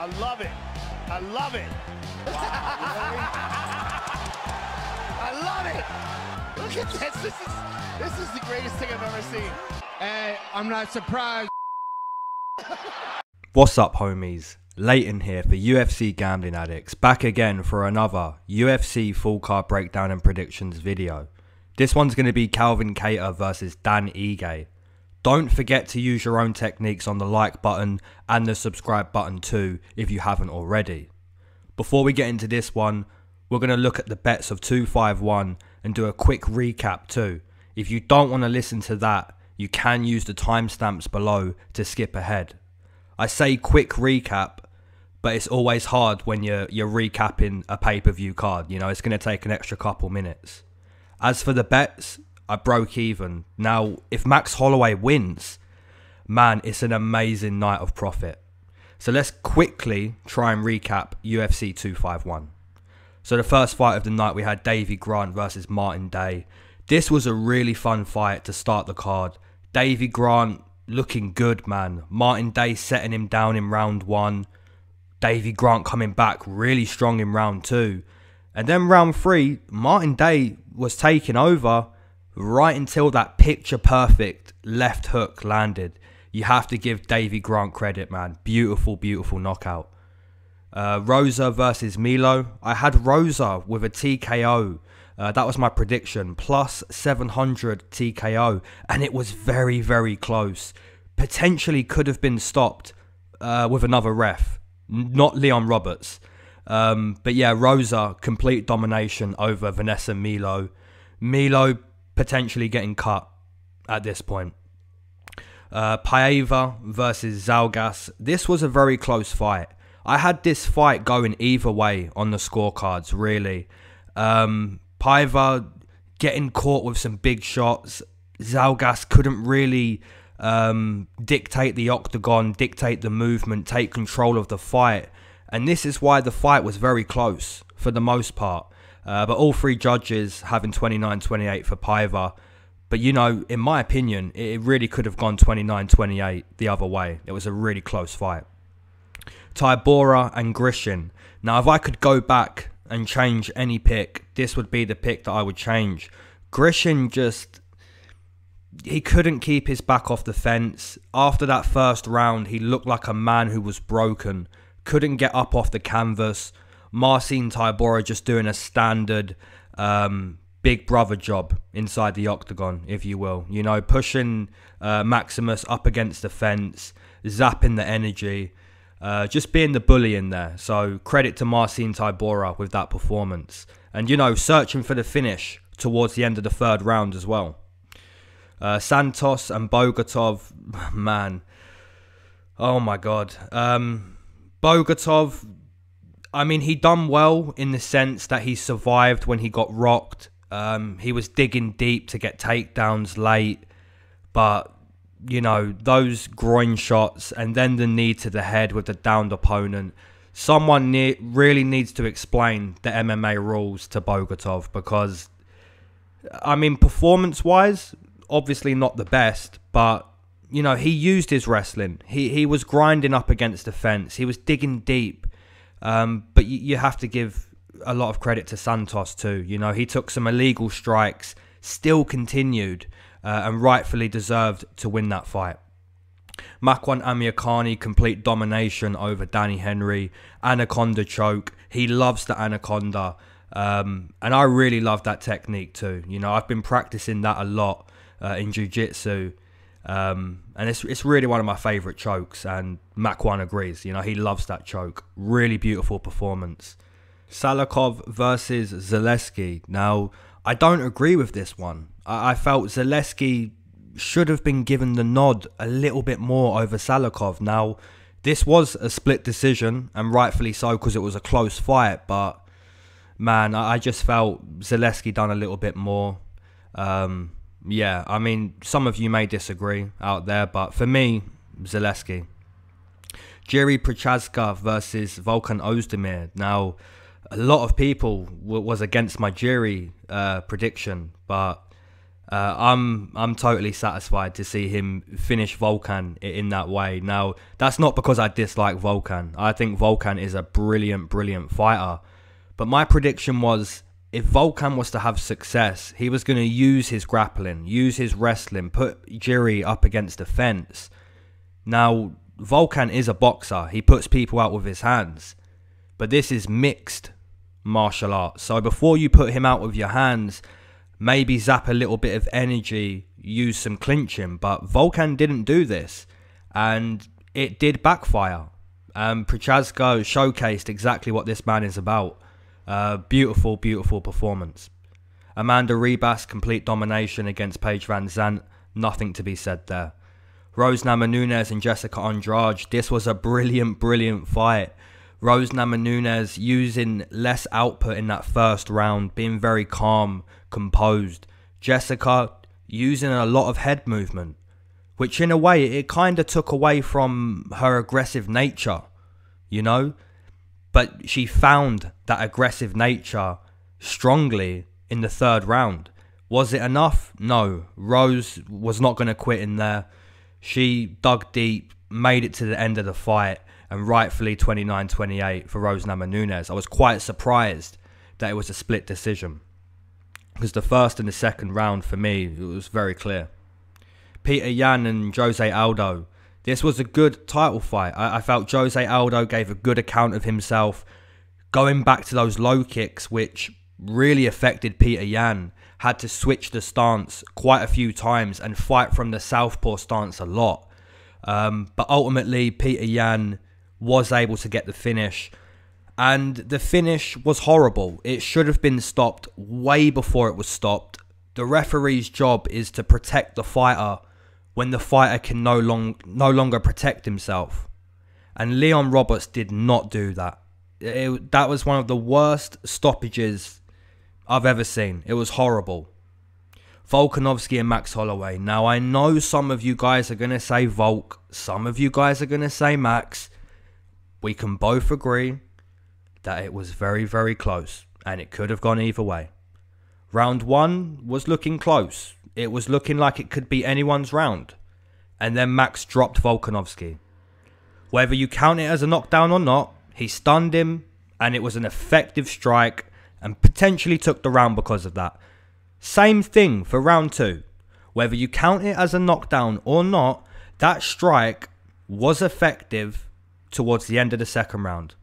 I love it. I love it. I love it. Look at this. This is the greatest thing I've ever seen. Hey, I'm not surprised. What's up, homies? Leighton here for UFC Gambling Addicts, back again for another UFC full card breakdown and predictions video. This one's going to be Calvin Kattar versus Dan Ige. Don't forget to use your own techniques on the like button and the subscribe button too if you haven't already. Before we get into this one, we're going to look at the bets of 251 and do a quick recap too. If you don't want to listen to that, you can use the timestamps below to skip ahead. I say quick recap, but it's always hard when you're recapping a pay-per-view card. You know, it's going to take an extra couple minutes. As for the bets, I broke even. Now, if Max Holloway wins, man, it's an amazing night of profit. So let's quickly try and recap UFC 251. So the first fight of the night, we had Davey Grant versus Martin Day. This was a really fun fight to start the card. Davey Grant looking good, man. Martin Day setting him down in round 1. Davey Grant coming back really strong in round 2. And then round 3, Martin Day was taking over right until that picture perfect left hook landed. You have to give Davey Grant credit, man. Beautiful, beautiful knockout. Rosa versus Milo. I had Rosa with a TKO. That was my prediction. Plus 700 TKO. And it was very, very close. Potentially could have been stopped with another ref. Not Leon Roberts. But yeah, Rosa, complete domination over Vanessa Milo. Milo potentially getting cut at this point. Paiva versus Zalgas. This was a very close fight. I had this fight going either way on the scorecards, really. Paiva getting caught with some big shots. Zalgas couldn't really dictate the octagon, dictate the movement, take control of the fight. And this is why the fight was very close for the most part. But all three judges having 29-28 for Paiva. But, you know, in my opinion, it really could have gone 29-28 the other way. It was a really close fight. Tybura and Grishin. Now, if I could go back and change any pick, this would be the pick that I would change. Grishin just... he couldn't keep his back off the fence. After that first round, he looked like a man who was broken. Couldn't get up off the canvas. Marcin Tybura just doing a standard big brother job inside the octagon, if you will. You know, pushing Maximus up against the fence, zapping the energy, just being the bully in there. So credit to Marcin Tybura with that performance. And, you know, searching for the finish towards the end of the third round as well. Santos and Bogatov, man. Oh my God. Bogatov, I mean, he done well in the sense that he survived when he got rocked. He was digging deep to get takedowns late. But, you know, those groin shots and then the knee to the head with the downed opponent. Someone really needs to explain the MMA rules to Bogatov because, I mean, performance-wise, obviously not the best, but, you know, he used his wrestling. He was grinding up against the fence. He was digging deep. But you have to give a lot of credit to Santos too. You know, he took some illegal strikes, still continued, and rightfully deserved to win that fight. Makwan Amirkhani, complete domination over Danny Henry. Anaconda choke. He loves the Anaconda. And I really love that technique too. You know, I've been practicing that a lot in jiu-jitsu. And it's really one of my favourite chokes, and Makwan agrees. You know, he loves that choke. Really beautiful performance. Salakov versus Zaleski. Now, I don't agree with this one. I felt Zaleski should have been given the nod a little bit more over Salakov. Now, this was a split decision, and rightfully so because it was a close fight, but man, I just felt Zaleski done a little bit more. Yeah, I mean, some of you may disagree out there, but for me, Zaleski. Jiri Prochazka versus Volkan Ozdemir. Now, a lot of people was against my Jiri prediction, but I'm totally satisfied to see him finish Volkan in that way. Now, that's not because I dislike Volkan. I think Volkan is a brilliant fighter. But my prediction was, if Volkan was to have success, he was going to use his grappling, use his wrestling, put Jiri up against the fence. Now, Volkan is a boxer. He puts people out with his hands. But this is mixed martial arts. So before you put him out with your hands, maybe zap a little bit of energy, use some clinching. But Volkan didn't do this, and it did backfire. Prochazka showcased exactly what this man is about. Beautiful performance. Amanda Ribas, complete domination against Paige Van Zandt. Nothing to be said there. Rose Namajunas and Jessica Andrade. This was a brilliant fight. Rose Namajunas using less output in that first round, being very calm, composed. Jessica using a lot of head movement, which in a way it kind of took away from her aggressive nature, you know. But she found that aggressive nature strongly in the third round. Was it enough? No. Rose was not going to quit in there. She dug deep, made it to the end of the fight, and rightfully 29-28 for Rose Namajunas. I was quite surprised that it was a split decision, because the first and the second round for me, it was very clear. Peter Yan and Jose Aldo. This was a good title fight. I felt Jose Aldo gave a good account of himself, going back to those low kicks, which really affected Peter Yan. Had to switch the stance quite a few times and fight from the southpaw stance a lot. But ultimately, Peter Yan was able to get the finish. And the finish was horrible. It should have been stopped way before it was stopped. The referee's job is to protect the fighter when the fighter can no longer protect himself. And Leon Roberts did not do that. That was one of the worst stoppages I've ever seen. It was horrible. Volkanovski and Max Holloway. Now, I know some of you guys are going to say Volk. Some of you guys are going to say Max. We can both agree that it was very close, and it could have gone either way. Round one was looking close. It was looking like it could be anyone's round. And then Max dropped Volkanovski. Whether you count it as a knockdown or not, he stunned him, and it was an effective strike, and potentially took the round because of that. Same thing for round two. Whether you count it as a knockdown or not, that strike was effective towards the end of the second round.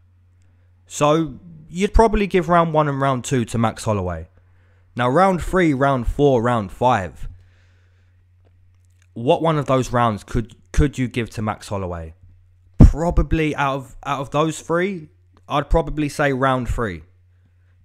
So you'd probably give round one and round two to Max Holloway. Now round three, round four, round five. What one of those rounds could you give to Max Holloway? Probably out of those three, I'd probably say round three.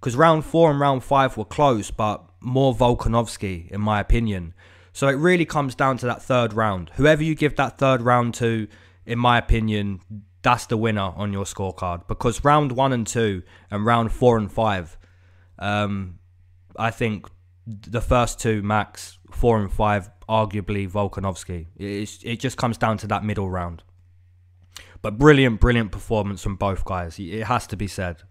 Because round four and round five were close, but more Volkanovski, in my opinion. So it really comes down to that third round. Whoever you give that third round to, in my opinion, that's the winner on your scorecard. Because round one and two and round four and five, I think the first two, Max, 4 and 5, arguably Volkanovski. It just comes down to that middle round. But brilliant performance from both guys. It has to be said.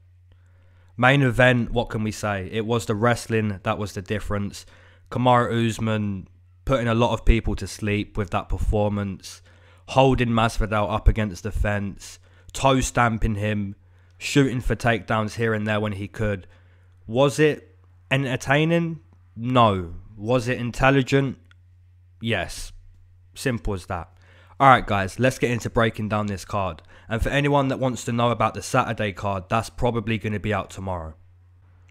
Main event, what can we say? It was the wrestling that was the difference. Kamaru Usman putting a lot of people to sleep with that performance. Holding Masvidal up against the fence. Toe stamping him. Shooting for takedowns here and there when he could. Was it entertaining? No. Was it intelligent? Yes. Simple as that. Alright guys, let's get into breaking down this card. And for anyone that wants to know about the Saturday card, that's probably going to be out tomorrow.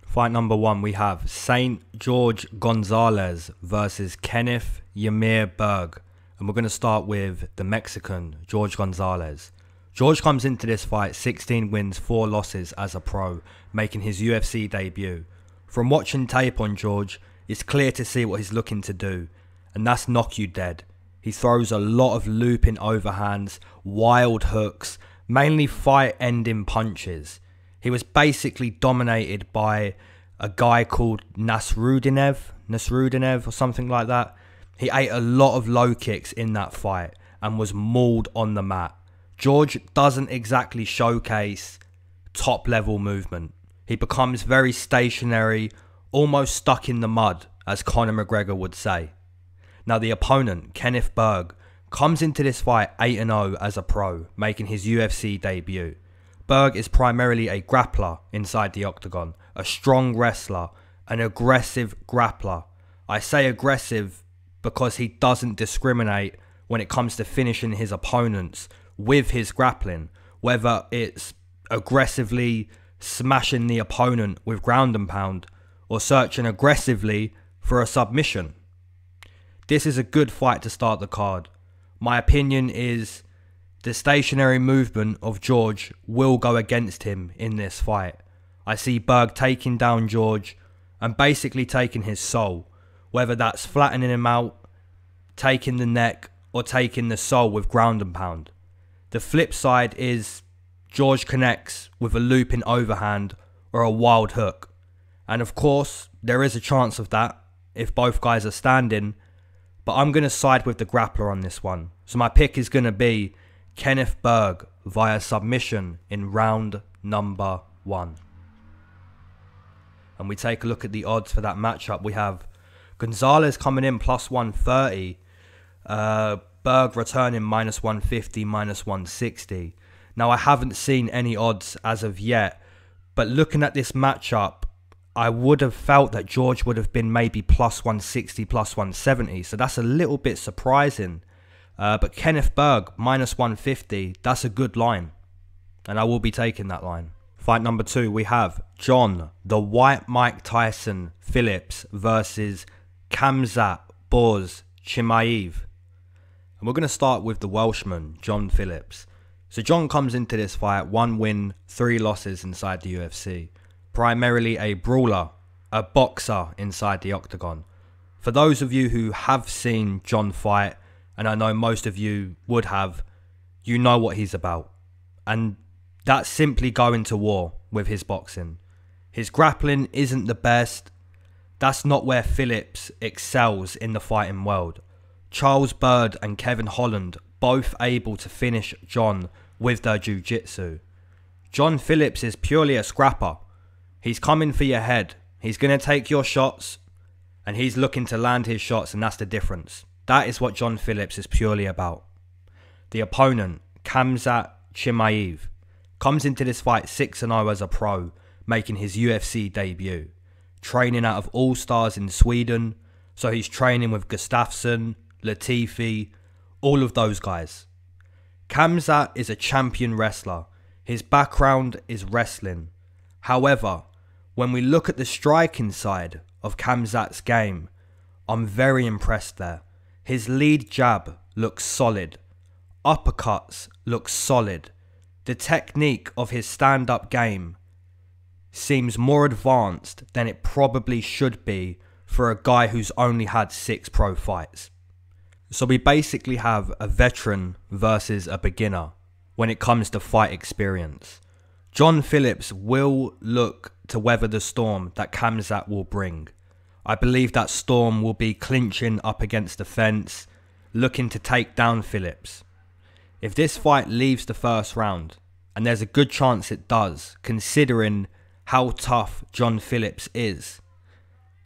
Fight number 1, we have St. George Gonzalez versus Kenneth Ymir Berg. And we're going to start with the Mexican, George Gonzalez. George comes into this fight 16 wins, 4 losses as a pro, making his UFC debut. From watching tape on George, it's clear to see what he's looking to do, and that's knock you dead. He throws a lot of looping overhands, wild hooks, mainly fight-ending punches. He was basically dominated by a guy called Nasrudinev or something like that. He ate a lot of low kicks in that fight and was mauled on the mat. George doesn't exactly showcase top-level movement. He becomes very stationary, almost stuck in the mud as Conor McGregor would say. Now the opponent, Kenneth Berg, comes into this fight 8-0 as a pro, making his UFC debut. Berg is primarily a grappler inside the octagon, a strong wrestler, an aggressive grappler. I say aggressive because he doesn't discriminate when it comes to finishing his opponents with his grappling, whether it's aggressively smashing the opponent with ground and pound or searching aggressively for a submission. This is a good fight to start the card. My opinion is the stationary movement of George will go against him in this fight. I see Berg taking down George and basically taking his soul, whether that's flattening him out, taking the neck, or taking the soul with ground and pound. The flip side is George connects with a looping overhand or a wild hook. And of course, there is a chance of that if both guys are standing, but I'm going to side with the grappler on this one. So my pick is going to be Kenneth Berg via submission in round number 1. And we take a look at the odds for that matchup. We have Gonzalez coming in plus 130. Berg returning minus 150, minus 160. Now, I haven't seen any odds as of yet, but looking at this matchup, I would have felt that George would have been maybe plus 160, plus 170. So that's a little bit surprising. But Kenneth Berg, minus 150, that's a good line. And I will be taking that line. Fight number 2, we have John, the White Mike Tyson Phillips versus Khamzat Boz Chimaev. And we're going to start with the Welshman, John Phillips. So John comes into this fight, 1 win, 3 losses inside the UFC. Primarily a brawler, a boxer inside the octagon. For those of you who have seen John fight, and I know most of you would have, you know what he's about. And that's simply going to war with his boxing. His grappling isn't the best. That's not where Phillips excels in the fighting world. Charles Byrd and Kevin Holland both able to finish John with their jiu-jitsu. John Phillips is purely a scrapper. He's coming for your head. He's going to take your shots and he's looking to land his shots, and that's the difference. That is what John Phillips is purely about. The opponent, Khamzat Chimaev, comes into this fight 6-0 as a pro, making his UFC debut. Training out of All Stars in Sweden, so he's training with Gustafsson, Latifi, all of those guys. Khamzat is a champion wrestler. His background is wrestling. However, when we look at the striking side of Khamzat's game, I'm very impressed there. His lead jab looks solid. Uppercuts look solid. The technique of his stand-up game seems more advanced than it probably should be for a guy who's only had 6 pro fights. So we basically have a veteran versus a beginner when it comes to fight experience. John Phillips will look to weather the storm that Khamzat will bring. I believe that storm will be clinching up against the fence, looking to take down Phillips. If this fight leaves the first round, and there's a good chance it does, considering how tough John Phillips is,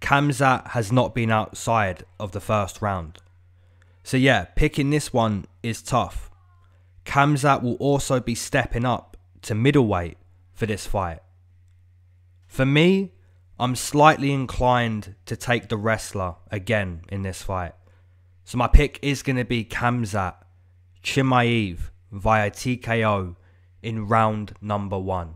Khamzat has not been outside of the first round. So yeah, picking this one is tough. Khamzat will also be stepping up to middleweight for this fight. For me, I'm slightly inclined to take the wrestler again in this fight. So my pick is going to be Khamzat Chimaev via TKO in round number 1.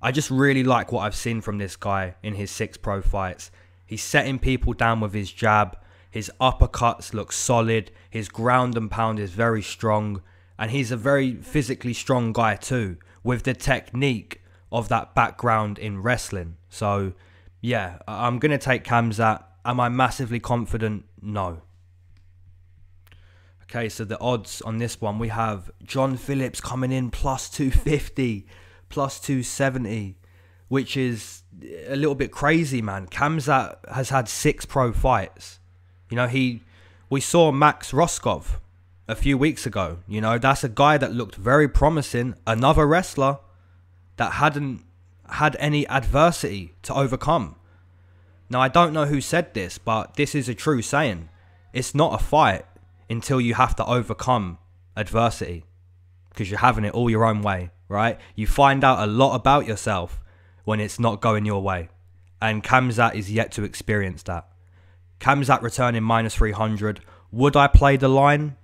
I just really like what I've seen from this guy in his 6 pro fights. He's setting people down with his jab. His uppercuts look solid. His ground and pound is very strong. And he's a very physically strong guy too, with the technique of that background in wrestling. So yeah, I'm going to take Khamzat. Am I massively confident? No. Okay, so the odds on this one, we have John Phillips coming in plus 250, plus 270, which is a little bit crazy, man. Khamzat has had 6 pro fights. You know, we saw Max Roskov a few weeks ago. You know, that's a guy that looked very promising. Another wrestler that hadn't had any adversity to overcome. Now, I don't know who said this, but this is a true saying. It's not a fight until you have to overcome adversity, because you're having it all your own way, right? You find out a lot about yourself when it's not going your way. And Khamzat is yet to experience that. Khamzat returning -300. Would I play the line?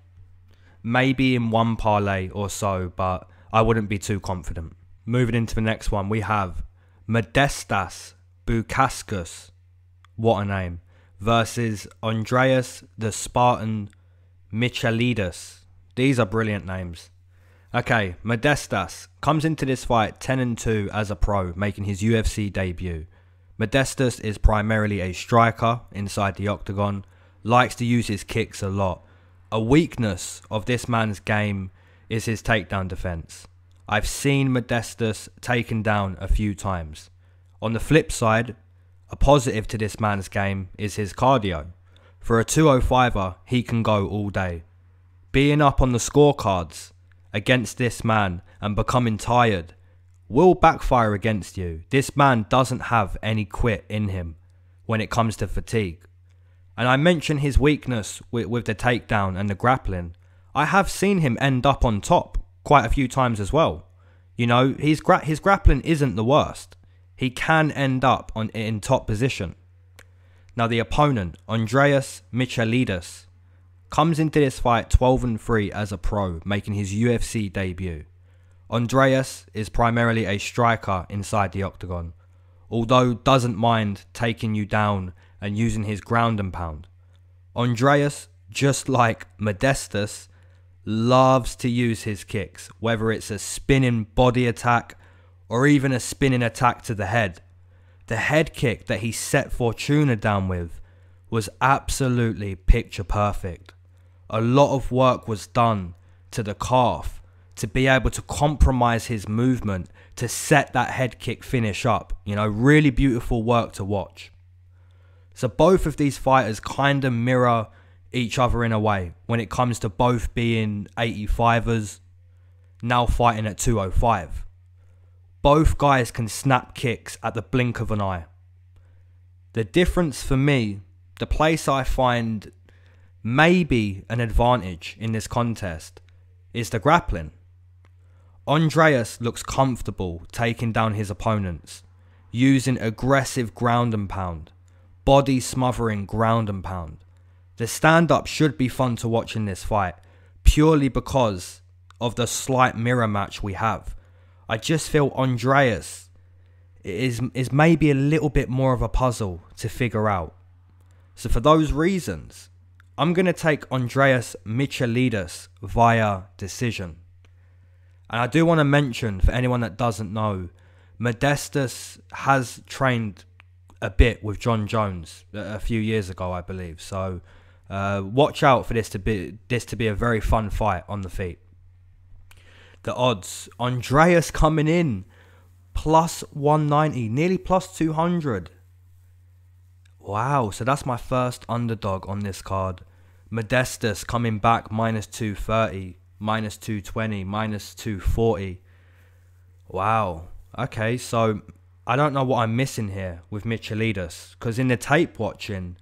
Maybe in one parlay or so, but I wouldn't be too confident. Moving into the next one, we have Modestas Bukauskas, what a name, versus Andreas the Spartan Michailidis. These are brilliant names. Okay, Modestas comes into this fight 10-2 as a pro, making his UFC debut. Modestas is primarily a striker inside the octagon, likes to use his kicks a lot. A weakness of this man's game is his takedown defense. I've seen Modestas taken down a few times. On the flip side, a positive to this man's game is his cardio. For a 205er, he can go all day. Being up on the scorecards against this man and becoming tired will backfire against you. This man doesn't have any quit in him when it comes to fatigue. And I mentioned his weakness with the takedown and the grappling. I have seen him end up on top quite a few times as well. You know, his grappling isn't the worst. He can end up in top position. Now the opponent, Andreas Michailidis, comes into this fight 12-3 as a pro, making his UFC debut. Andreas is primarily a striker inside the octagon, although doesn't mind taking you down and using his ground and pound. Andreas, just like Modestas, loves to use his kicks, whether it's a spinning body attack or even a spinning attack to the head. The head kick that he set Fortuna down with was absolutely picture perfect. A lot of work was done to the calf to be able to compromise his movement to set that head kick finish up. You know, really beautiful work to watch. So both of these fighters kind of mirror each other in a way when it comes to both being 85ers, now fighting at 205. Both guys can snap kicks at the blink of an eye. The difference for me, the place I find maybe an advantage in this contest, is the grappling. Andreas looks comfortable taking down his opponents, using aggressive ground and pound, body smothering ground and pound. The stand-up should be fun to watch in this fight, purely because of the slight mirror match we have. I just feel Andreas is maybe a little bit more of a puzzle to figure out. So for those reasons, I'm going to take Andreas Michailidis via decision. And I do want to mention, for anyone that doesn't know, Modestas has trained a bit with John Jones a few years ago, I believe. So watch out for this to be a very fun fight on the feet. The odds, Andreas coming in plus 190, nearly plus 200. Wow, so that's my first underdog on this card. Modestas coming back minus 230, minus 220, minus 240. Wow. Okay, so I don't know what I'm missing here with Michailidis, because in the tape watching,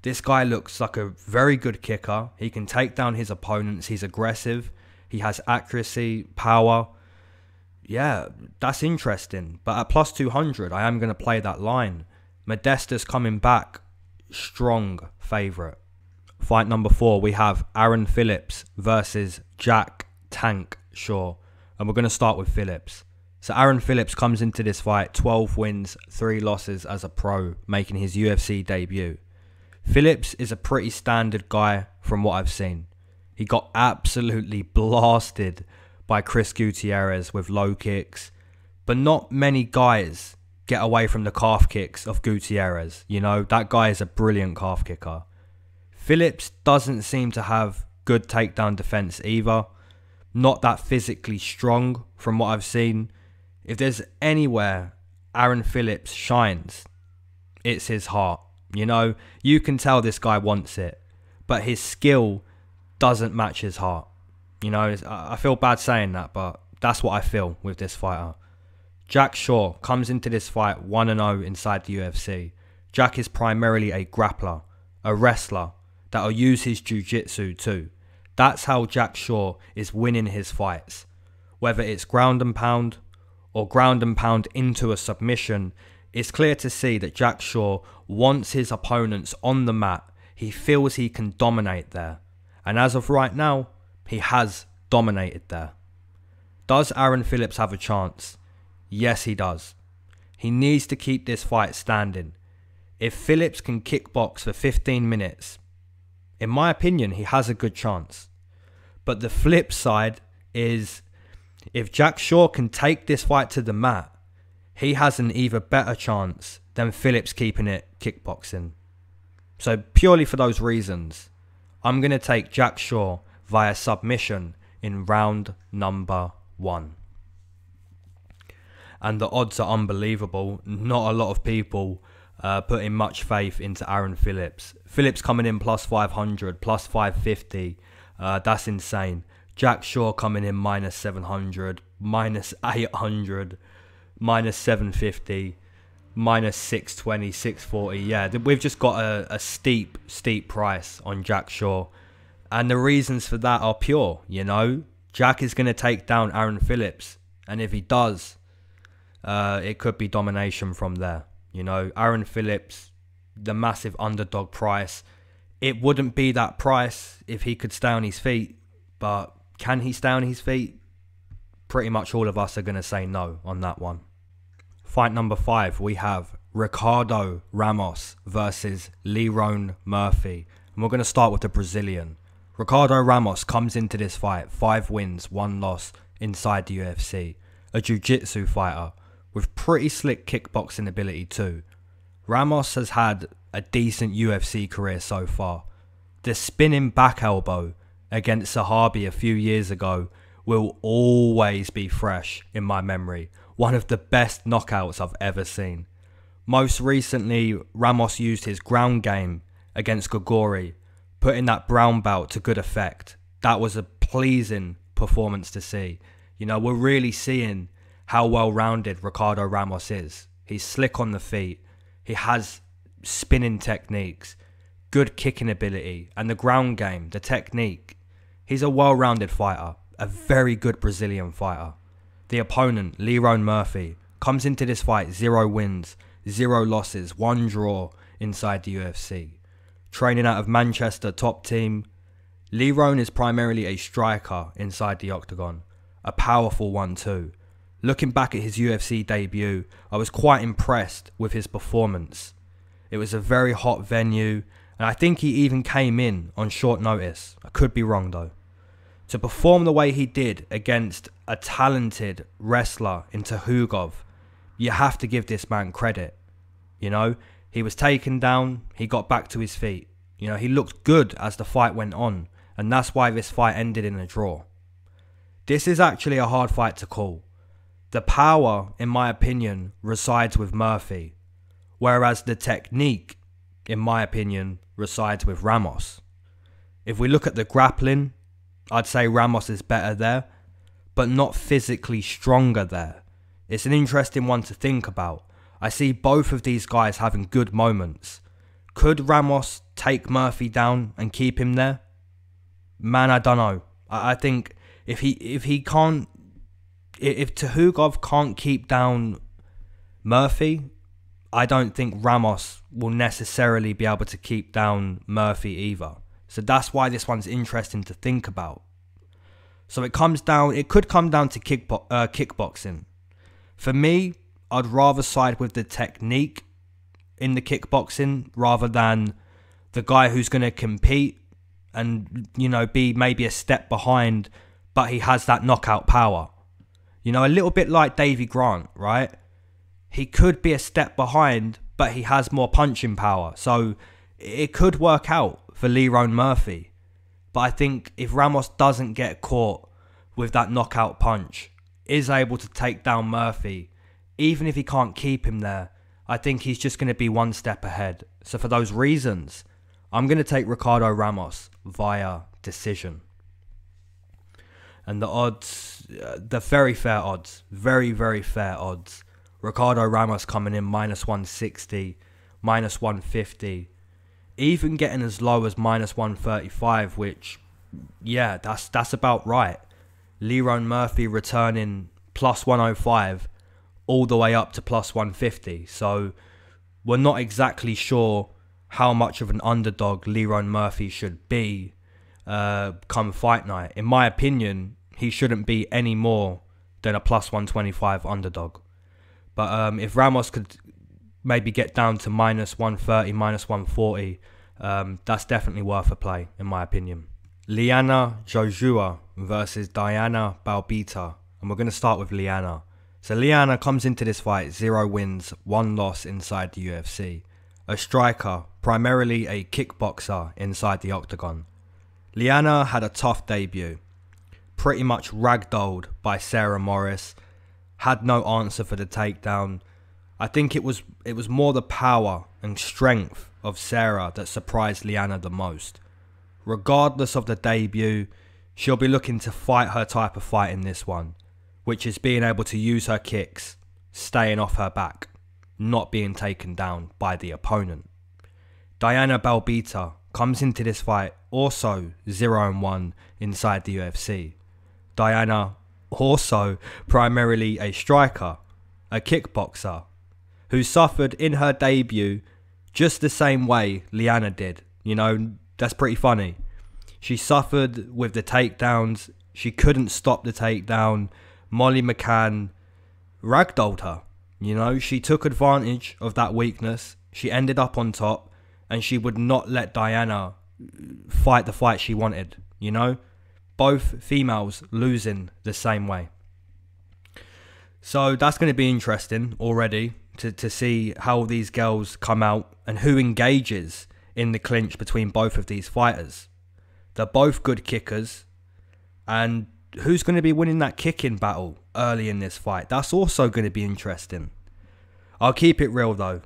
this guy looks like a very good kicker. He can take down his opponents. He's aggressive. He has accuracy, power. Yeah, that's interesting. But at plus 200, I am going to play that line. Modestas coming back, strong favourite. Fight number 4, we have Aaron Phillips versus Jack Tank Shaw. And we're going to start with Phillips. So Aaron Phillips comes into this fight 12 wins, 3 losses as a pro, making his UFC debut. Phillips is a pretty standard guy from what I've seen. He got absolutely blasted by Chris Gutierrez with low kicks. But not many guys get away from the calf kicks of Gutierrez. You know, that guy is a brilliant calf kicker. Phillips doesn't seem to have good takedown defense either. Not that physically strong from what I've seen. If there's anywhere Aaron Phillips shines, it's his heart. You know, you can tell this guy wants it, but his skill doesn't match his heart. You know, I feel bad saying that, but that's what I feel with this fighter. Jack Shaw comes into this fight 1-0 inside the UFC. Jack is primarily a grappler, a wrestler that'll use his jiu-jitsu too. That's how Jack Shaw is winning his fights. Whether it's ground and pound or ground and pound into a submission, it's clear to see that Jack Shaw wants his opponents on the mat. He feels he can dominate there. And as of right now, he has dominated there. Does Aaron Phillips have a chance? Yes, he does. He needs to keep this fight standing. If Phillips can kickbox for 15 minutes, in my opinion, he has a good chance. But the flip side is, if Jack Shaw can take this fight to the mat, he has an even better chance than Phillips keeping it kickboxing. So purely for those reasons, I'm going to take Jack Shaw via submission in round number 1. And the odds are unbelievable. Not a lot of people putting much faith into Aaron Phillips. Phillips coming in plus 500, plus 550. That's insane. Jack Shaw coming in minus 700, minus 800, minus 750, minus 620, 640. Yeah, we've just got a steep price on Jack Shaw. And the reasons for that are pure, you know. Jack is going to take down Aaron Phillips. And if he does, it could be domination from there. You know, Aaron Phillips, the massive underdog price. It wouldn't be that price if he could stay on his feet. But can he stay on his feet? Pretty much all of us are going to say no on that one. Fight number 5, we have Ricardo Ramos versus Lerone Murphy. And we're going to start with the Brazilian. Ricardo Ramos comes into this fight 5 wins, 1 loss inside the UFC. A jiu-jitsu fighter with pretty slick kickboxing ability too. Ramos has had a decent UFC career so far. The spinning back elbow against Sahabi a few years ago will always be fresh in my memory. One of the best knockouts I've ever seen. Most recently, Ramos used his ground game against Gogori, putting that brown belt to good effect. That was a pleasing performance to see. You know, we're really seeing how well-rounded Ricardo Ramos is. He's slick on the feet. He has spinning techniques, good kicking ability, and the ground game, the technique. He's a well-rounded fighter, a very good Brazilian fighter. The opponent, Lerone Murphy, comes into this fight 0 wins, 0 losses, 1 draw inside the UFC. Training out of Manchester top team, Lerone is primarily a striker inside the octagon. A powerful one too. Looking back at his UFC debut, I was quite impressed with his performance. It was a very hot venue, and I think he even came in on short notice. I could be wrong though. To perform the way he did against a talented wrestler in Tuhugov, you have to give this man credit. You know, he was taken down, he got back to his feet. You know, he looked good as the fight went on, and that's why this fight ended in a draw. This is actually a hard fight to call. The power, in my opinion, resides with Murphy, whereas the technique, in my opinion, resides with Ramos. If we look at the grappling, I'd say Ramos is better there, but not physically stronger there. It's an interesting one to think about. I see both of these guys having good moments. Could Ramos take Murphy down and keep him there? Man, I don't know. I think if Tuhugov can't keep down Murphy, I don't think Ramos will necessarily be able to keep down Murphy either. So that's why this one's interesting to think about. So it could come down to kickboxing. For me, I'd rather side with the technique in the kickboxing rather than the guy who's going to compete and, you know, be maybe a step behind, but he has that knockout power. You know, a little bit like Davy Grant, right? He could be a step behind, but he has more punching power. So it could work out for Lerone Murphy. But I think if Ramos doesn't get caught with that knockout punch, is able to take down Murphy, even if he can't keep him there, I think he's just going to be one step ahead. So for those reasons, I'm going to take Ricardo Ramos via decision. And the odds, the very fair odds, very, very fair odds. Ricardo Ramos coming in minus 160, minus 150, even getting as low as minus 135, which, yeah, that's about right. Lerone Murphy returning plus 105 all the way up to plus 150. So we're not exactly sure how much of an underdog Lerone Murphy should be come fight night. In my opinion, he shouldn't be any more than a plus 125 underdog. But if Ramos could maybe get down to minus 130, minus 140, that's definitely worth a play, in my opinion. Liana Jojua versus Diana Belbita. And we're going to start with Liana. So Liana comes into this fight 0 wins, 1 loss inside the UFC. A striker, primarily a kickboxer inside the octagon. Liana had a tough debut. Pretty much ragdolled by Sarah Morris. Had no answer for the takedown. I think it was more the power and strength of Sarah that surprised Liana the most. Regardless of the debut, she'll be looking to fight her type of fight in this one, which is being able to use her kicks, staying off her back, not being taken down by the opponent. Diana Belbita comes into this fight also 0-1 inside the UFC. Diana also primarily a striker, a kickboxer, who suffered in her debut just the same way Liana did. You know, that's pretty funny. She suffered with the takedowns. She couldn't stop the takedown. Molly Mccann ragdolled her. You know, she took advantage of that weakness. She ended up on top, and she would not let Diana fight the fight she wanted. You know, both females losing the same way. So that's going to be interesting already to see how these girls come out and who engages in the clinch between both of these fighters. They're both good kickers, and who's going to be winning that kicking battle early in this fight? That's also going to be interesting. I'll keep it real though.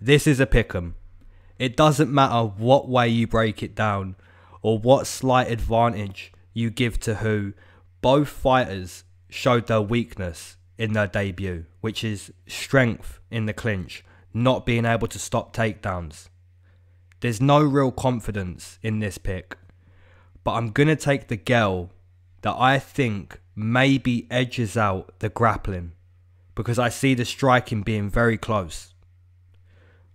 This is a pick'em. It doesn't matter what way you break it down or what slight advantage you give to who. Both fighters showed their weakness in their debut, which is strength in the clinch, not being able to stop takedowns. There's no real confidence in this pick, but I'm going to take the girl that I think maybe edges out the grappling, because I see the striking being very close.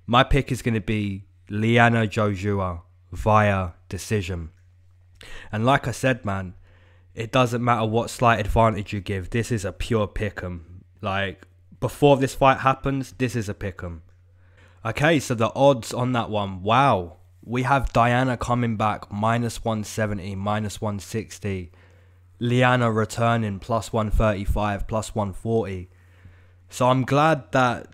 My pick is going to be Liana Jojua via decision. And like I said, man, it doesn't matter what slight advantage you give. This is a pure pick'em. Like, before this fight happens, this is a pick'em. Okay, so the odds on that one. Wow. We have Diana coming back minus 170, minus 160. Liana returning plus 135, plus 140. So I'm glad that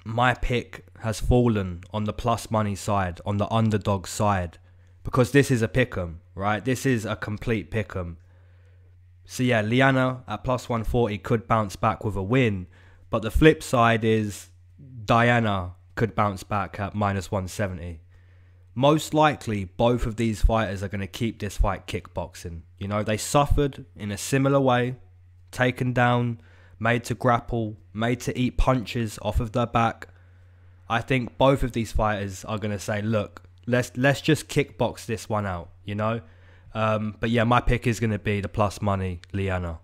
my pick has fallen on the plus money side, on the underdog side, because this is a pick'em, right? This is a complete pick'em. So yeah, Liana at plus 140 could bounce back with a win, but the flip side is Diana could bounce back at minus 170. Most likely, both of these fighters are going to keep this fight kickboxing. You know, they suffered in a similar way, taken down, made to grapple, made to eat punches off of their back. I think both of these fighters are going to say, look, let's just kickbox this one out, you know? But yeah, my pick is going to be the plus money Liana.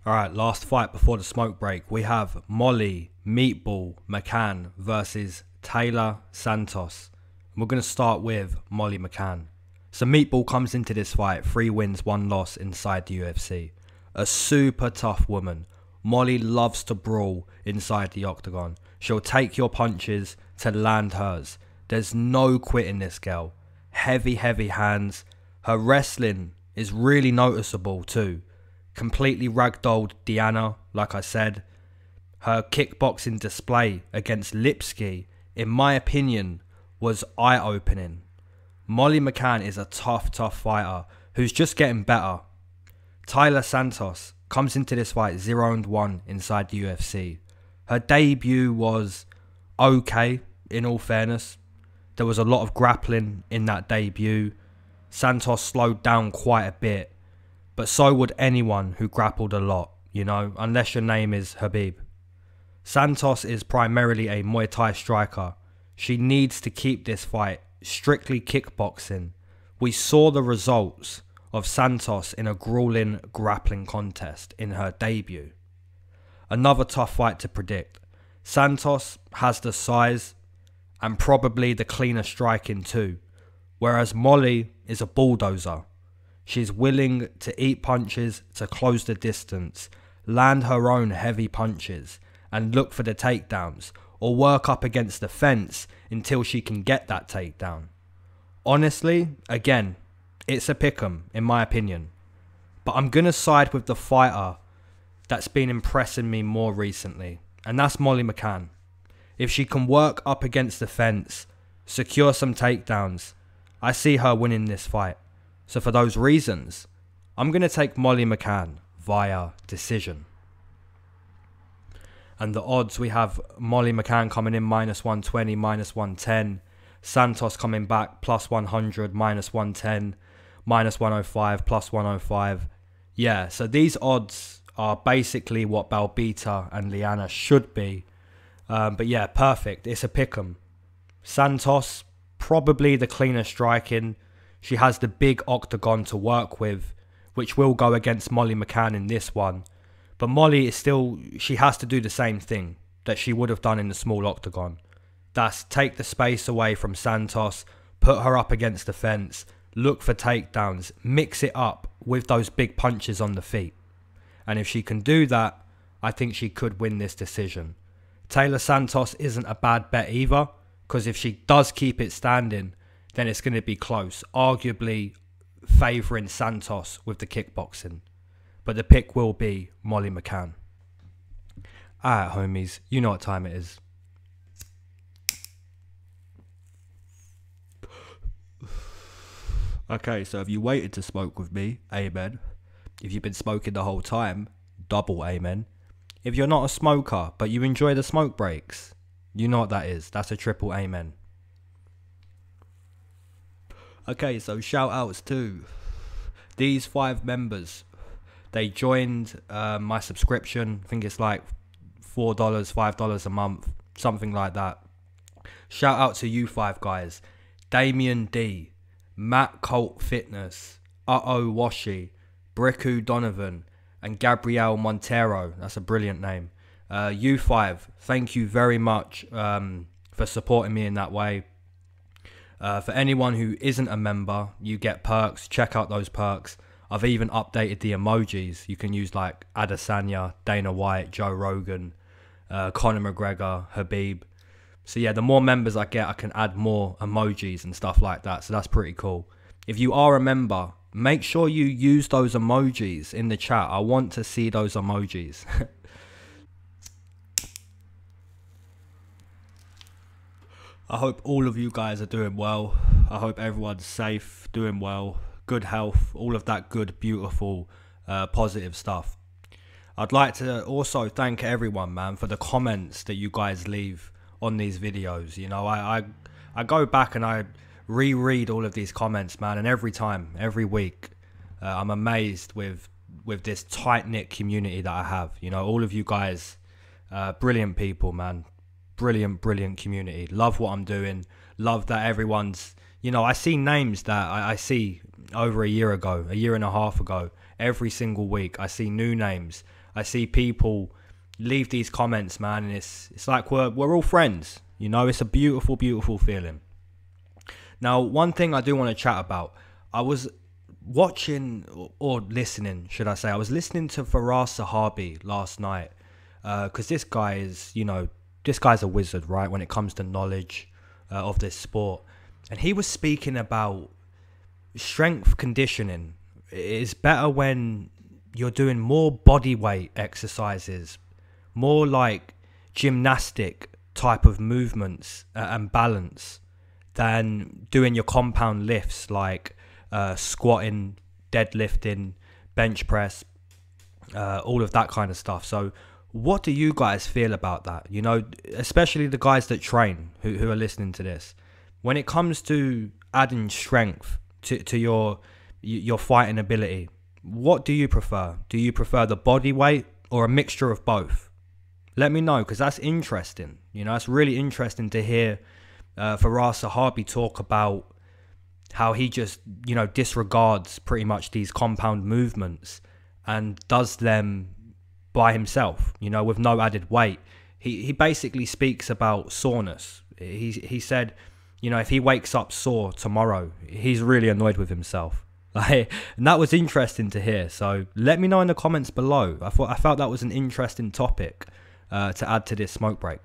Alright, last fight before the smoke break. We have Molly Meatball Mccann versus Taylor Santos. We're going to start with Molly Mccann. So Meatball comes into this fight 3 wins, 1 loss inside the UFC. A super tough woman. Molly loves to brawl inside the octagon. She'll take your punches to land hers. There's no quitting this girl. Heavy, heavy hands. Her wrestling is really noticeable too. Completely ragdolled Diana, like I said. Her kickboxing display against Lipski, in my opinion, was eye-opening. Molly Mccann is a tough, tough fighter who's just getting better. Taylor Santos comes into this fight 0-1 inside the UFC. Her debut was okay, in all fairness. There was a lot of grappling in that debut. Santos slowed down quite a bit, but so would anyone who grappled a lot, you know, unless your name is Habib. Santos is primarily a Muay Thai striker. She needs to keep this fight strictly kickboxing. We saw the results of Santos in a grueling grappling contest in her debut. Another tough fight to predict. Santos has the size and probably the cleaner striking too, whereas Molly is a bulldozer. She's willing to eat punches to close the distance, land her own heavy punches, and look for the takedowns, or work up against the fence until she can get that takedown. Honestly, again, it's a pick'em in my opinion, but I'm going to side with the fighter that's been impressing me more recently, and that's Molly Mccann. If she can work up against the fence, secure some takedowns, I see her winning this fight. So for those reasons, I'm going to take Molly Mccann via decision. And the odds, we have Molly Mccann coming in -120, -110. Santos coming back +100, -110. -105, +105. Yeah, so these odds are basically what Belbita and Liana should be. But yeah, perfect. It's a pick'em. Santos, probably the cleaner striking. She has the big octagon to work with, which will go against Molly Mccann in this one. But Molly is still, she has to do the same thing that she would have done in the small octagon. That's take the space away from Santos, put her up against the fence, look for takedowns, mix it up with those big punches on the feet. And if she can do that, I think she could win this decision. Taylor Santos isn't a bad bet either, because if she does keep it standing, then it's going to be close, arguably favouring Santos with the kickboxing. But the pick will be Molly Mccann. Alright, homies, you know what time it is. Okay, so if you waited to smoke with me, amen. If you've been smoking the whole time, double amen. If you're not a smoker, but you enjoy the smoke breaks, you know what that is. That's a triple amen. Okay, so shout outs to these 5 members. They joined my subscription. I think it's like $4, $5 a month, something like that. Shout out to you 5 guys. Damien D, Matt Colt Fitness, Washi, Bricku Donovan, and Gabrielle Montero. That's a brilliant name. You 5, thank you very much for supporting me in that way. For anyone who isn't a member, you get perks. Check out those perks. I've even updated the emojis. You can use like Adesanya, Dana White, Joe Rogan, Conor McGregor, Habib. So yeah, the more members I get, I can add more emojis and stuff like that. So that's pretty cool. If you are a member, make sure you use those emojis in the chat. I want to see those emojis. I hope all of you guys are doing well. I hope everyone's safe, doing well, good health, all of that good, beautiful, positive stuff. I'd like to also thank everyone, man, for the comments that you guys leave on these videos. You know, I go back and I reread all of these comments, man, and every time, every week, I'm amazed with this tight-knit community that I have. You know, all of you guys, brilliant people, man. Brilliant community. Love what I'm doing. Love that everyone's, you know, I see names that I see over a year ago, a year and a half ago. Every single week I see new names. I see people leave these comments, man, and it's like we're all friends. You know, it's a beautiful feeling. Now, one thing I do want to chat about, I was watching or listening, should I say, I was listening to Faraz Sahabi last night, because this guy is, you know, this guy's a wizard, right, when it comes to knowledge of this sport. And he was speaking about strength conditioning. It's better when you're doing more body weight exercises, more like gymnastic type of movements and balance, than doing your compound lifts like squatting, deadlifting, bench press, all of that kind of stuff. So what do you guys feel about that? You know, especially the guys that train who are listening to this. When it comes to adding strength to your fighting ability, what do you prefer? Do you prefer the body weight or a mixture of both? Let me know, because that's interesting. You know, it's really interesting to hear Faraz Sahabi talk about how he just, you know, disregards pretty much these compound movements and does them by himself, you know, with no added weight. He basically speaks about soreness. He said, you know, if he wakes up sore tomorrow, he's really annoyed with himself. And that was interesting to hear. So let me know in the comments below. I felt that was an interesting topic to add to this smoke break.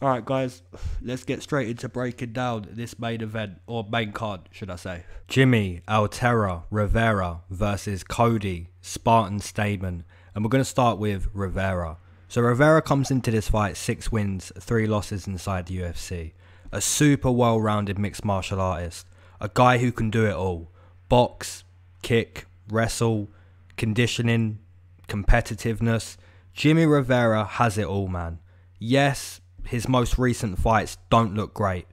Alright guys, let's get straight into breaking down this main event, or main card should I say. Jimmy Altera Rivera versus Cody Spartan Stamann, and we're going to start with Rivera. So Rivera comes into this fight 6 wins, 3 losses inside the UFC. A super well-rounded mixed martial artist, a guy who can do it all. Box, kick, wrestle, conditioning, competitiveness. Jimmy Rivera has it all, man. Yes, his most recent fights don't look great,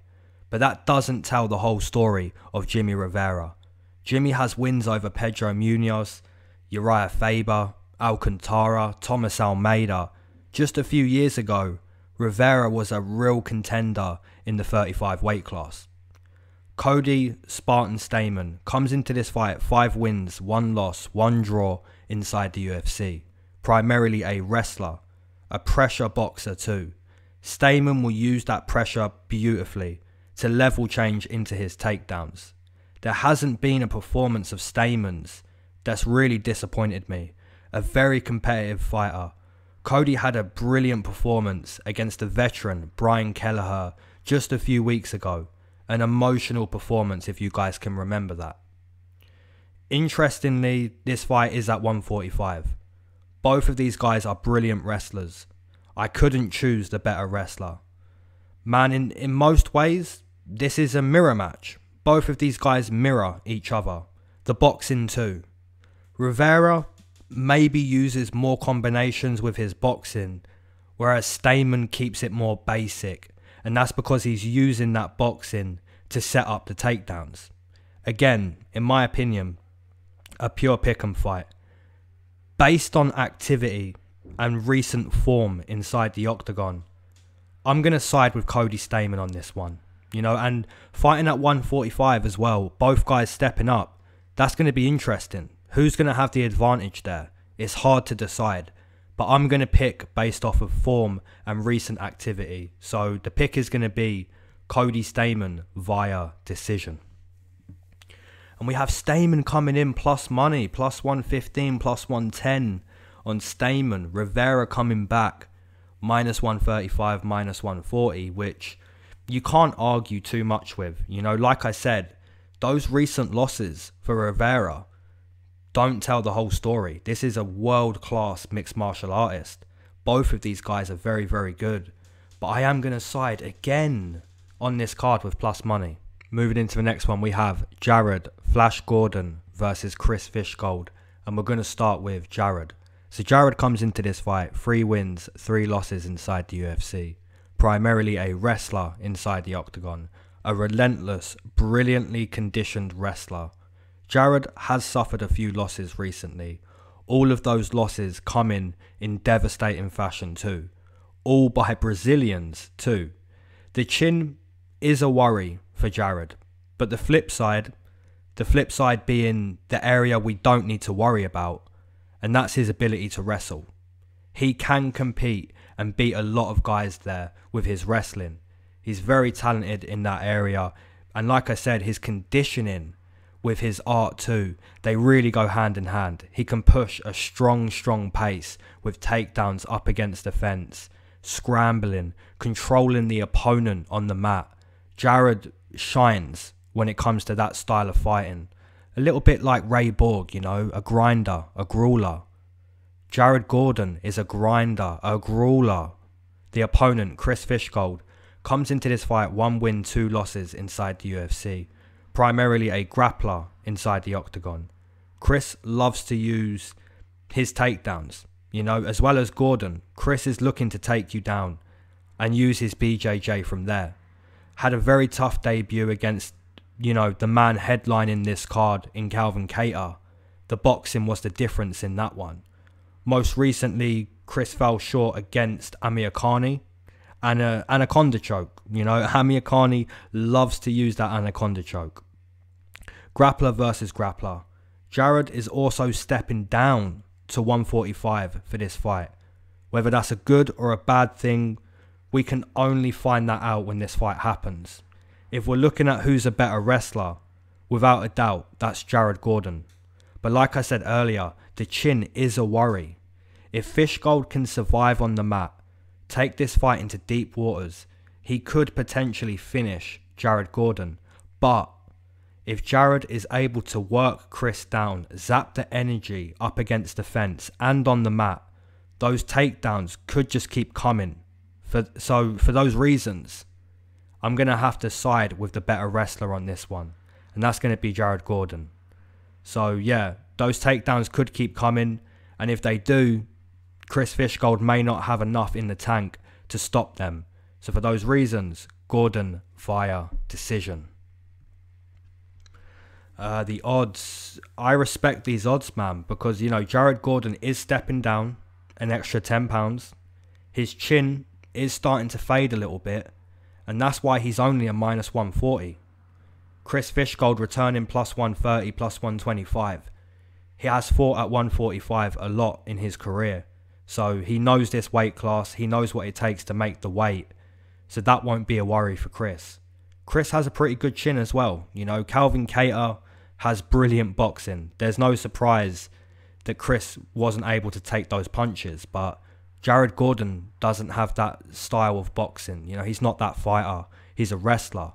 but that doesn't tell the whole story of Jimmy Rivera. Jimmy has wins over Pedro Munoz, Uriah Faber, Alcantara, Thomas Almeida. Just a few years ago, Rivera was a real contender in the 35 weight class. Cody Spartan Stamann comes into this fight 5 wins, 1 loss, 1 draw inside the UFC. Primarily a wrestler, a pressure boxer too. Stamann will use that pressure beautifully to level change into his takedowns. There hasn't been a performance of Stamann's that's really disappointed me. A very competitive fighter. Cody had a brilliant performance against the veteran Brian Kelleher just a few weeks ago. An emotional performance, if you guys can remember that. Interestingly, this fight is at 145. Both of these guys are brilliant wrestlers. I couldn't choose the better wrestler. Man, in most ways, this is a mirror match. Both of these guys mirror each other. The boxing too. Rivera maybe uses more combinations with his boxing, whereas Stamann keeps it more basic, and that's because he's using that boxing to set up the takedowns. Again, in my opinion, a pure pick'em fight. Based on activity and recent form inside the octagon, I'm going to side with Cody Stamann on this one. You know, and fighting at 145 as well, both guys stepping up, that's going to be interesting. Who's going to have the advantage there? It's hard to decide, but I'm going to pick based off of form and recent activity. So the pick is going to be Cody Stamann via decision. And we have Stamann coming in plus money, plus 115, plus 110 on Stamann. Rivera coming back minus 135, minus 140, which you can't argue too much with. You know, like I said, those recent losses for Rivera don't tell the whole story. This is a world-class mixed martial artist. Both of these guys are very, very good. But I am going to side again on this card with plus money. Moving into the next one, we have Jared Flash Gordon versus Chris Fishgold. And we're going to start with Jared. So Jared comes into this fight 3 wins, 3 losses inside the UFC. Primarily a wrestler inside the octagon. A relentless, brilliantly conditioned wrestler. Jared has suffered a few losses recently. All of those losses coming in devastating fashion too. All by Brazilians too. The chin is a worry for Jared. But the flip side being the area we don't need to worry about. And that's his ability to wrestle. He can compete and beat a lot of guys there with his wrestling. He's very talented in that area. And like I said, his conditioning with his art too, they really go hand in hand. He can push a strong pace with takedowns up against the fence, scrambling, controlling the opponent on the mat. Jared shines when it comes to that style of fighting. A little bit like Ray Borg, you know, a grinder, a grueler. Jared Gordon is a grinder, a grueler. The opponent, Chris Fishgold, comes into this fight 1 win, 2 losses inside the UFC. Primarily a grappler inside the octagon. Chris loves to use his takedowns, you know, as well as Gordon. Chris is looking to take you down and use his BJJ from there. Had a very tough debut against, you know, the man headlining this card in Calvin Kattar. the boxing was the difference in that one. Most recently, Chris fell short against Amir Khani and an anaconda choke. You know, Amir Khani loves to use that anaconda choke. Grappler versus grappler. Jared is also stepping down to 145 for this fight. Whether that's a good or a bad thing, we can only find that out when this fight happens. If we're looking at who's a better wrestler, without a doubt, that's Jared Gordon. But like I said earlier, the chin is a worry. If Fishgold can survive on the mat, take this fight into deep waters, he could potentially finish Jared Gordon. But if Jared is able to work Chris down, zap the energy up against the fence and on the mat, those takedowns could just keep coming. So for those reasons, I'm going to have to side with the better wrestler on this one. And that's going to be Jared Gordon. So yeah, those takedowns could keep coming. And if they do, Chris Fishgold may not have enough in the tank to stop them. So for those reasons, Gordon via decision. The odds, I respect these odds, man, because, you know, Jared Gordon is stepping down an extra 10 pounds. His chin is starting to fade a little bit, and that's why he's only a minus 140. Chris Fishgold returning plus 130, plus 125. He has fought at 145 a lot in his career, so he knows this weight class, he knows what it takes to make the weight, so that won't be a worry for Chris. Chris has a pretty good chin as well. You know, Calvin Kattar has brilliant boxing. There's no surprise that Chris wasn't able to take those punches, but Jared Gordon doesn't have that style of boxing. You know, he's not that fighter. He's a wrestler.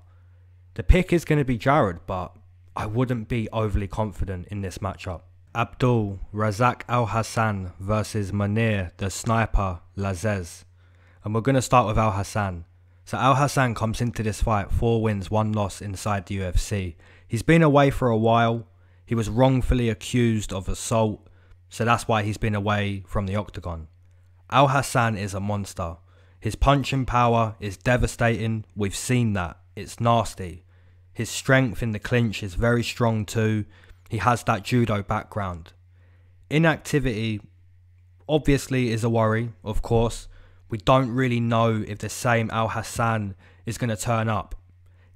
The pick is going to be Jared, but I wouldn't be overly confident in this matchup. Abdul Razak Alhassan versus Munir the Sniper Lazzez. And we're going to start with Alhassan. So Alhassan comes into this fight 4 wins, 1 loss inside the UFC. He's been away for a while. He was wrongfully accused of assault, so that's why he's been away from the octagon. Alhassan is a monster. His punching power is devastating. We've seen that. It's nasty. His strength in the clinch is very strong too. He has that judo background. Inactivity obviously is a worry, of course. We don't really know if the same Alhassan is going to turn up.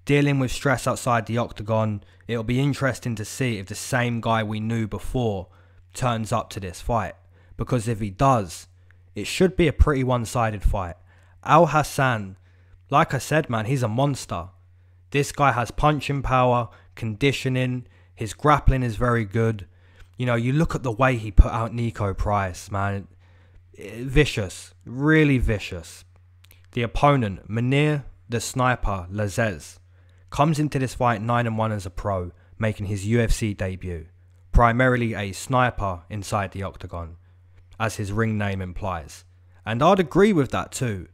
Dealing with stress outside the octagon, it'll be interesting to see if the same guy we knew before turns up to this fight. Because if he does, it should be a pretty one-sided fight. Alhassan, like I said, man, he's a monster. This guy has punching power, conditioning, his grappling is very good. You know, you look at the way he put out Niko Price, man. Vicious, really vicious. The opponent, Munir the Sniper Lazzez, comes into this fight 9-1 as a pro, making his UFC debut. Primarily a sniper inside the octagon, as his ring name implies. And I'd agree with that too.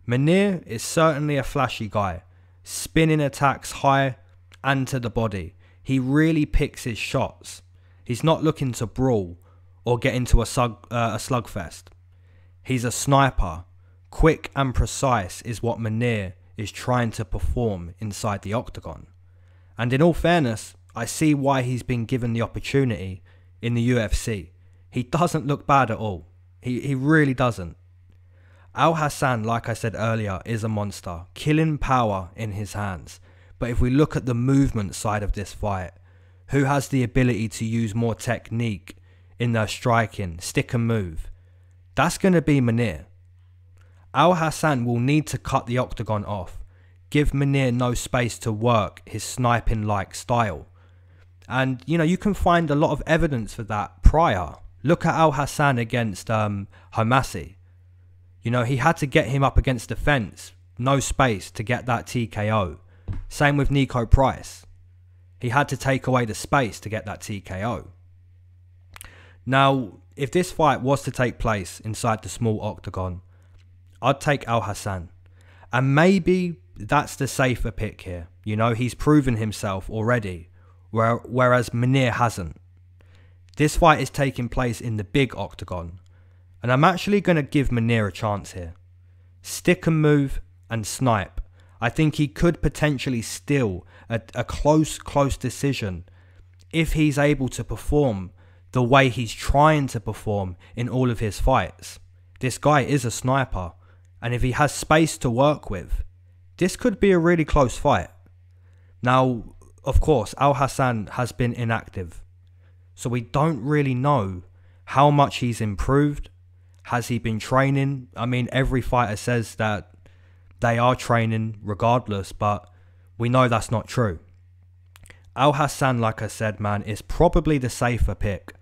Munir is certainly a flashy guy, spinning attacks high and to the body. He really picks his shots. He's not looking to brawl or get into a slugfest. He's a sniper. Quick and precise is what Munir is trying to perform inside the octagon. And in all fairness, I see why he's been given the opportunity in the UFC. He doesn't look bad at all. He really doesn't. Alhassan, like I said earlier, is a monster. Killing power in his hands. But if we look at the movement side of this fight, who has the ability to use more technique in their striking, stick and move? That's going to be Munir. Alhassan will need to cut the octagon off, give Munir no space to work his sniping-like style. And, you know, you can find a lot of evidence for that prior. Look at Alhassan against Homasi. You know, he had to get him up against the fence, no space to get that TKO. Same with Niko Price. He had to take away the space to get that TKO. Now, if this fight was to take place inside the small octagon, I'd take Alhassan. And maybe that's the safer pick here. You know, he's proven himself already, whereas Munir hasn't. This fight is taking place in the big octagon, and I'm actually going to give Munir a chance here. Stick and move and snipe. I think he could potentially steal a close decision if he's able to perform the way he's trying to perform in all of his fights. This guy is a sniper, and if he has space to work with, this could be a really close fight. Now, of course, Alhassan has been inactive, so we don't really know how much he's improved. Has he been training? I mean, every fighter says that they are training regardless, but we know that's not true. Alhassan, like I said, man, is probably the safer pick.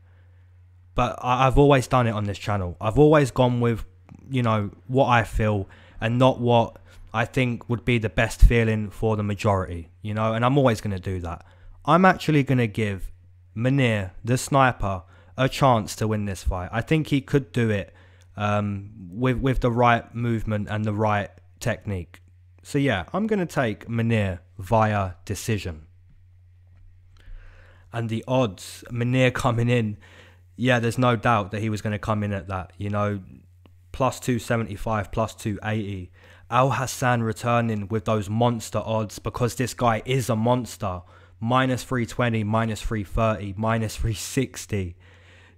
But I've always done it on this channel. I've always gone with, you know, what I feel and not what I think would be the best feeling for the majority, you know, and I'm always going to do that. I'm actually going to give Munir, the sniper, a chance to win this fight. I think he could do it with the right movement and the right technique. So yeah, I'm going to take Munir via decision. And the odds, Munir coming in, yeah, there's no doubt that he was going to come in at that, you know, plus 275, plus 280. Alhassan returning with those monster odds because this guy is a monster. Minus 320, minus 330, minus 360.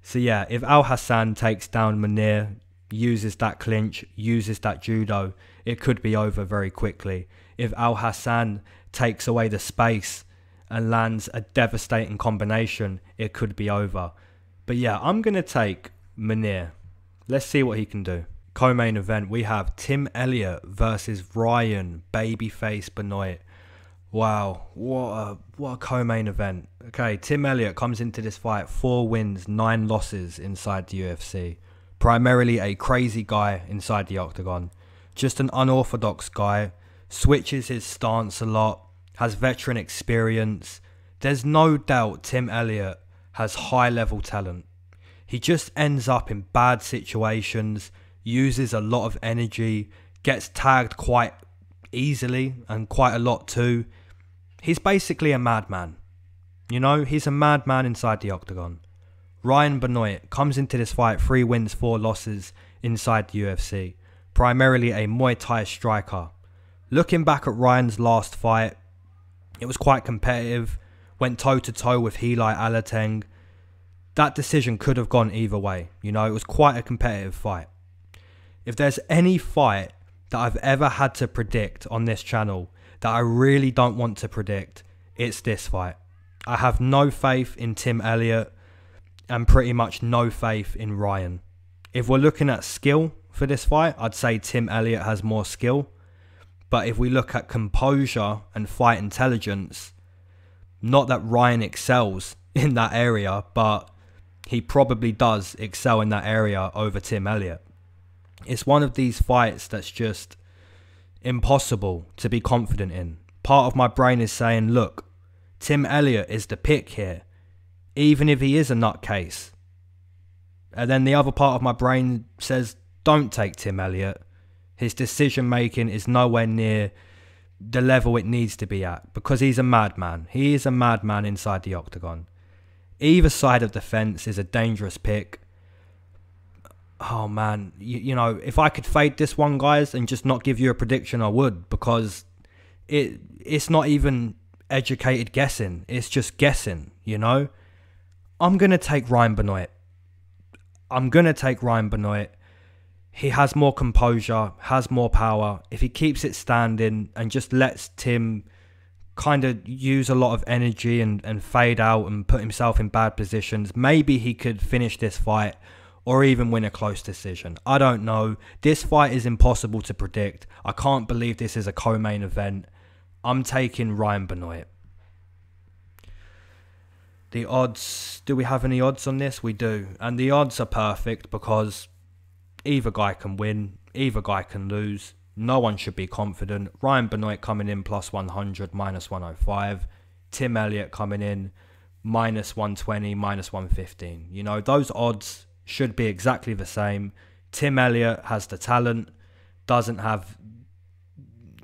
So yeah, if Alhassan takes down Munir, uses that clinch, uses that judo, it could be over very quickly. If Alhassan takes away the space and lands a devastating combination, it could be over. But yeah, I'm going to take Munir. Let's see what he can do. Co-main event, we have Tim Elliott versus Ryan Babyface Benoit. Wow, what a co-main event. Okay, Tim Elliott comes into this fight 4 wins, 9 losses inside the UFC. Primarily a crazy guy inside the octagon. Just an unorthodox guy. Switches his stance a lot. Has veteran experience. There's no doubt Tim Elliott has high level talent. He just ends up in bad situations, uses a lot of energy, gets tagged quite easily and quite a lot too. He's basically a madman. You know, he's a madman inside the octagon. Ryan Benoit comes into this fight 3 wins, 4 losses inside the UFC. Primarily a Muay Thai striker. Looking back at Ryan's last fight, it was quite competitive. Went toe-to-toe with Heli Alateng. That decision could have gone either way. You know, it was quite a competitive fight. If there's any fight that I've ever had to predict on this channel that I really don't want to predict, it's this fight. I have no faith in Tim Elliott and pretty much no faith in Ryan. If we're looking at skill for this fight, I'd say Tim Elliott has more skill. But if we look at composure and fight intelligence, not that Ryan excels in that area, but he probably does excel in that area over Tim Elliott. It's one of these fights that's just impossible to be confident in. Part of my brain is saying, look, Tim Elliott is the pick here, even if he is a nutcase. And then the other part of my brain says, don't take Tim Elliott. His decision making is nowhere near the level it needs to be at because he's a madman. He is a madman inside the octagon. Either side of the fence is a dangerous pick. Oh man, you know, if I could fade this one, guys, and just not give you a prediction, I would, because it's not even educated guessing. It's just guessing, you know. I'm going to take Ryan Benoit. He has more composure, has more power. If he keeps it standing and just lets Tim kind of use a lot of energy and fade out and put himself in bad positions, maybe he could finish this fight or even win a close decision. I don't know. This fight is impossible to predict. I can't believe this is a co-main event. I'm taking Ryan Benoit. The odds, do we have any odds on this? We do. And the odds are perfect because either guy can win, either guy can lose. No one should be confident. Ryan Benoit coming in plus 100, minus 105. Tim Elliott coming in minus 120, minus 115. You know, those odds should be exactly the same. Tim Elliott has the talent, doesn't have,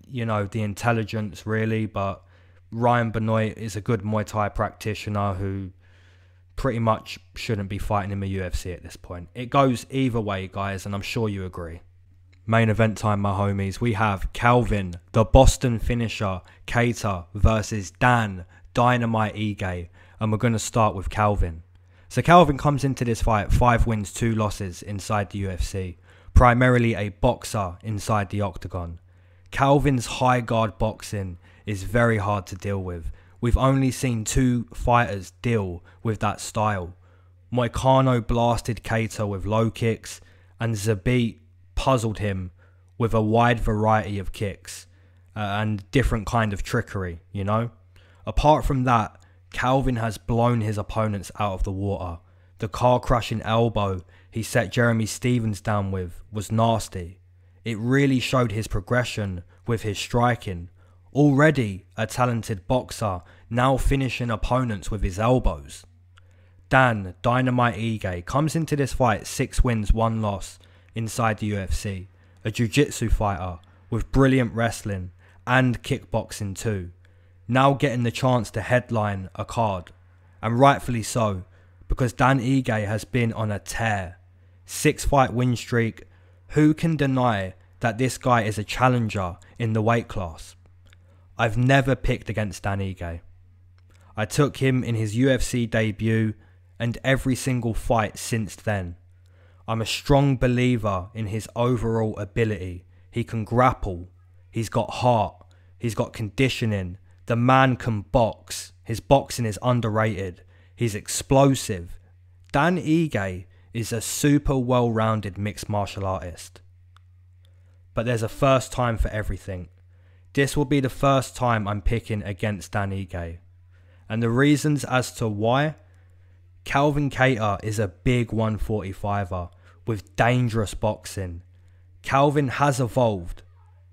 you know, the intelligence really, but Ryan Benoit is a good Muay Thai practitioner who pretty much shouldn't be fighting in the UFC at this point. It goes either way, guys, and I'm sure you agree. Main event time, my homies. We have Calvin, the Boston finisher, Kattar versus Dan Dynamite Ige. And we're going to start with Calvin. So Calvin comes into this fight 5 wins, 2 losses inside the UFC. Primarily a boxer inside the octagon. Calvin's high guard boxing is very hard to deal with. We've only seen 2 fighters deal with that style. Mccann blasted Kattar with low kicks, and Zabit puzzled him with a wide variety of kicks and different kind of trickery, you know. Apart from that, Calvin has blown his opponents out of the water. The car-crushing elbow he set Jeremy Stephens down with was nasty. It really showed his progression with his striking. Already a talented boxer, now finishing opponents with his elbows. Dan Dynamite Ige comes into this fight 6 wins, 1 loss inside the UFC. A jiu-jitsu fighter with brilliant wrestling and kickboxing too. Now getting the chance to headline a card. And rightfully so, because Dan Ige has been on a tear. 6-fight win streak. Who can deny that this guy is a challenger in the weight class? I've never picked against Dan Ige. I took him in his UFC debut and every single fight since then. I'm a strong believer in his overall ability. He can grapple. He's got heart. He's got conditioning. The man can box. His boxing is underrated. He's explosive. Dan Ige is a super well-rounded mixed martial artist. But there's a first time for everything. This will be the first time I'm picking against Dan Ige. And the reasons as to why? Calvin Kattar is a big 145er with dangerous boxing. Calvin has evolved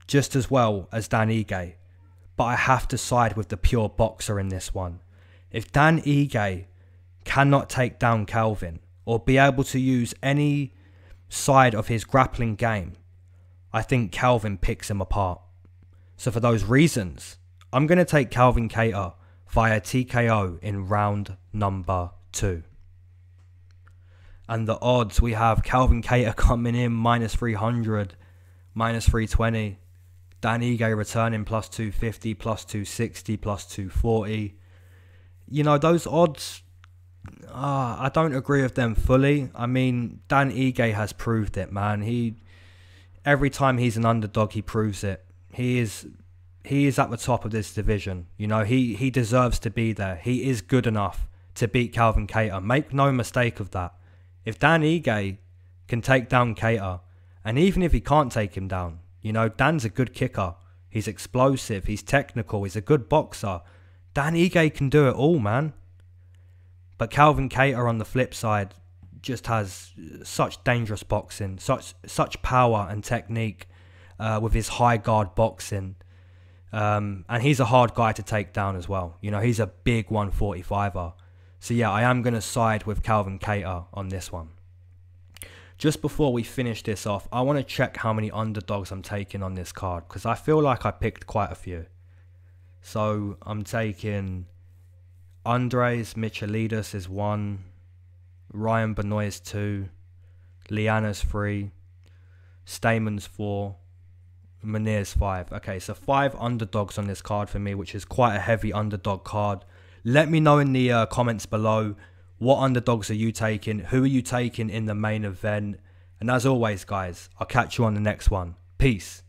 just as well as Dan Ige. But I have to side with the pure boxer in this one. If Dan Ige cannot take down Calvin or be able to use any side of his grappling game, I think Calvin picks him apart. So for those reasons, I'm going to take Calvin Kattar via TKO in round number 2. And the odds, we have Calvin Kattar coming in -300, -320. Dan Ige returning +250, +260, +240. You know, those odds, I don't agree with them fully. I mean, Dan Ige has proved it, man. Every time he's an underdog, he proves it. He is at the top of this division. You know, he deserves to be there. He is good enough to beat Calvin Kattar. Make no mistake of that. If Dan Ige can take down Kattar, and even if he can't take him down, you know, Dan's a good kicker. He's explosive. He's technical. He's a good boxer. Dan Ige can do it all, man. But Calvin Kattar on the flip side just has such dangerous boxing, such power and technique with his high guard boxing. And he's a hard guy to take down as well. You know, he's a big 145er. So yeah, I am going to side with Calvin Kattar on this one. Just before we finish this off, I want to check how many underdogs I'm taking on this card, because I feel like I picked quite a few. So I'm taking Andres Michailidis is 1, Ryan Benoit is 2, Liana's 3, Stamann's 4, Munir's 5. Okay, so 5 underdogs on this card for me, which is quite a heavy underdog card. Let me know in the comments below, what underdogs are you taking? Who are you taking in the main event? And as always, guys, I'll catch you on the next one. Peace.